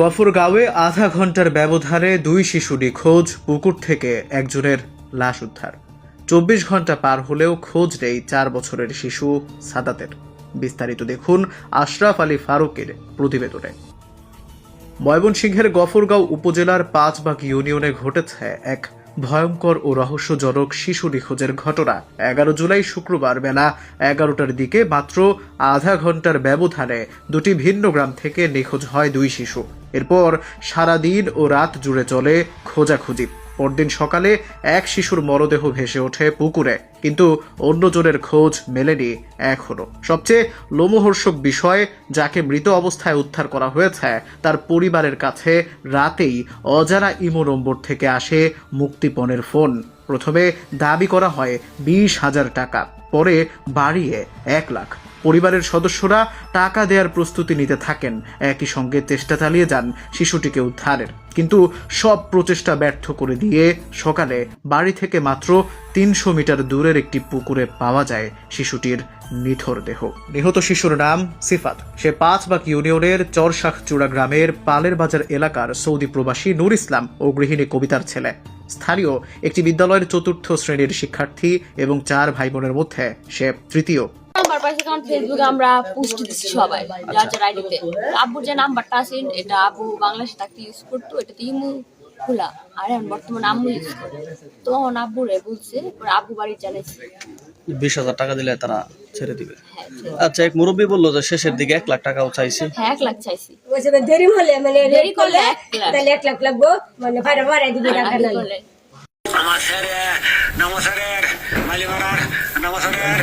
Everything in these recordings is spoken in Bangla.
গফরগাঁওয়ে আধা ঘন্টার ব্যবধানে দুই শিশু নিখোঁজ, পুকুর থেকে একজনের লাশ উদ্ধার। ২৪ ঘন্টা পার হলেও খোঁজ নেই ৪ বছরের শিশু সাদাতের। বিস্তারিত দেখুন আশরাফ আলী ফারুকের প্রতিবেদনে। ময়মনসিংহের গফরগাঁও উপজেলার ৫বাগ ইউনিয়নে ঘটেছে এক ভয়ঙ্কর ও রহস্যজনক শিশু নিখোঁজের ঘটনা। ১১ জুলাই শুক্রবার বেলা ১১টার দিকে মাত্র আধা ঘন্টার ব্যবধানে দুটি ভিন্ন গ্রাম থেকে নিখোঁজ হয় দুই শিশু। এরপর সারাদিন ও রাত জুড়ে চলে খোঁজাখুঁজি। পরদিন সকালে এক শিশুর মরদেহ ভেসে ওঠে পুকুরে, কিন্তু অন্যজনের খোঁজ মেলেনি এখনো। সবচেয়ে লোমহর্ষক বিষয়, যাকে মৃত অবস্থায় উদ্ধার করা হয়েছে তার পরিবারের কাছে রাতেই অজানা ইমো নম্বর থেকে আসে মুক্তিপণের ফোন। প্রথমে দাবি করা হয় ২০,০০০ টাকা, পরে বাড়িয়ে ১ লাখ। পরিবারের সদস্যরা টাকা দেওয়ার প্রস্তুতি নিতে থাকেন, একই সঙ্গে চেষ্টা চালিয়ে যান শিশুটিকে উদ্ধারের। কিন্তু সব প্রচেষ্টা ব্যর্থ করে দিয়ে সকালে বাড়ি থেকে মাত্র ৩০০ মিটার দূরের একটি পুকুরে পাওয়া যায় শিশুটির নিথর দেহ। নিহত শিশুর নাম সিফাত। সে ৫বাগ ইউনিয়নের চরশাখচূড়া গ্রামের পালের বাজার এলাকার সৌদি প্রবাসী নূর ইসলাম ও গৃহিণী কবিতার ছেলে। স্থানীয় একটি বিদ্যালয়ের ৪র্থ শ্রেণীর শিক্ষার্থী এবং ৪ ভাই বোনের মধ্যে সে তৃতীয়। নাম্বার পাইছে কারণ ফেসবুকে আমরা পোস্ট দিচ্ছি সবাই যার যার আইডিতে। আব্বুর যে নাম্বারটা আছে এটা আব্বু বাংলাদেশে থাকতে ইউজ করতো, এটা তো ইমু খোলা, আর এখন বর্তমানে আম্মু ইউজ করে। তো এখন আব্বুরে বলছে, আব্বু বাড়ি জানাইছে ২০,০০০ টাকা দিলে তারা ছেড়ে দিবে। আচ্ছা, এক মুরব্বী বললো যে শেষের দিকে ১ লাখ টাকাও চাইছে। হ্যাঁ, 1 লাখ চাইছি। দেরি হলে মানে দেরি করলে ১ লাখ লাগবো, মানে ভাড়া দিবি টাকা নাই। নমস্কার নমস্কার মালিমারার নমস্কার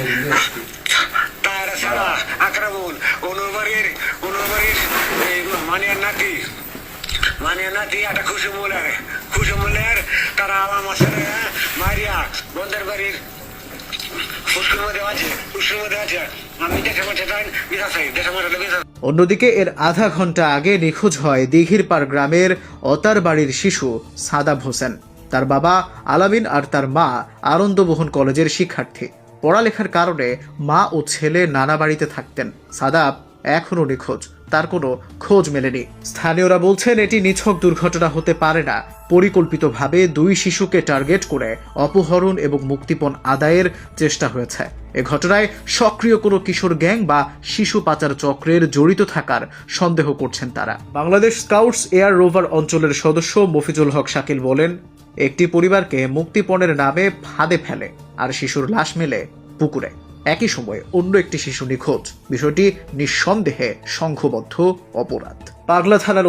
তারা সারা আক্রমণ অনুবারের মানিয়ার নাতি একটা খুশি মূলের তারা আমার সাথে মারিয়া বন্ধের বাড়ির অন্যদিকে এর আধা ঘন্টা আগে নিখোঁজ হয় দিঘির পাড় গ্রামের অতার বাড়ির শিশু সাদাব হোসেন। তার বাবা আলামিন আর তার মা আনন্দমোহন কলেজের শিক্ষার্থী। পড়ালেখার কারণে মা ও ছেলে নানা বাড়িতে থাকতেন। সাদাব এখনও নিখোঁজ, তার কোনো খোঁজ মেলেনি। স্থানীয়রা বলছেন এটি নিছক দুর্ঘটনা হতে পারে না, পরিকল্পিতভাবে দুই শিশুকে টার্গেট করে অপহরণ এবং মুক্তিপণ আদায়ের চেষ্টা হয়েছে। এ ঘটনায় সক্রিয় কোনো কিশোর গ্যাং বা শিশু পাচার চক্রের জড়িত থাকার সন্দেহ করছেন তারা। বাংলাদেশ স্কাউটস এয়ার রোভার অঞ্চলের সদস্য মফিজুল হক শাকিল বলেন, একটি পরিবারকে মুক্তিপণের নামে ফাঁদে ফেলে আর শিশুর লাশ মেলে পুকুরে। একই সময়ে অন্য একটি শিশু নিখোঁজ। বিষয়টি নিঃসন্দেহে সংঘবদ্ধ অপরাধ। পাগলা থানার